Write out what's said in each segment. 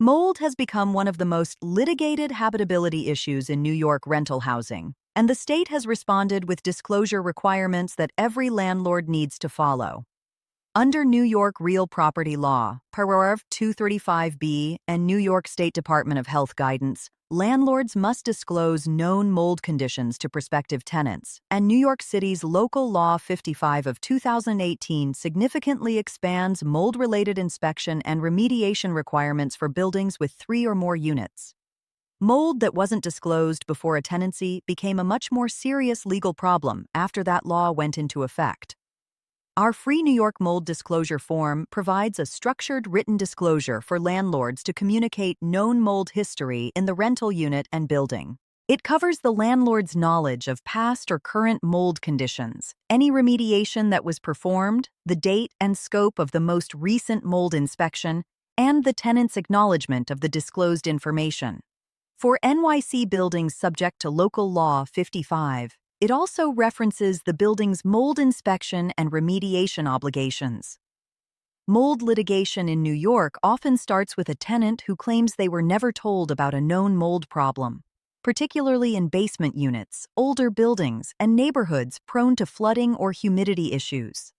Mold has become one of the most litigated habitability issues in New York rental housing, and the state has responded with disclosure requirements that every landlord needs to follow. Under New York Real Property Law, Paragraph 235B, and New York State Department of Health guidance, landlords must disclose known mold conditions to prospective tenants, and New York City's Local Law 55 of 2018 significantly expands mold-related inspection and remediation requirements for buildings with 3 or more units. Mold that wasn't disclosed before a tenancy became a much more serious legal problem after that law went into effect. Our free New York Mold Disclosure Form provides a structured written disclosure for landlords to communicate known mold history in the rental unit and building. It covers the landlord's knowledge of past or current mold conditions, any remediation that was performed, the date and scope of the most recent mold inspection, and the tenant's acknowledgement of the disclosed information. For NYC buildings subject to Local Law 55, it also references the building's mold inspection and remediation obligations. Mold litigation in New York often starts with a tenant who claims they were never told about a known mold problem, particularly in basement units, older buildings, and neighborhoods prone to flooding or humidity issues.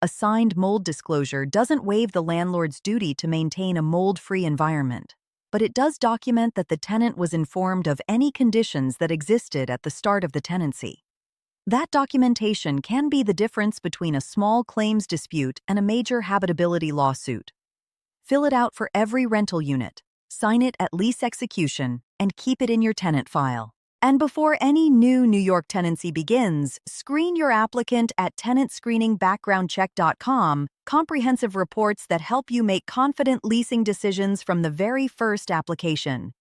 A signed mold disclosure doesn't waive the landlord's duty to maintain a mold-free environment, but it does document that the tenant was informed of any conditions that existed at the start of the tenancy. That documentation can be the difference between a small claims dispute and a major habitability lawsuit. Fill it out for every rental unit, sign it at lease execution, and keep it in your tenant file. And before any new New York tenancy begins, screen your applicant at tenantscreeningbackgroundcheck.com, comprehensive reports that help you make confident leasing decisions from the very first application.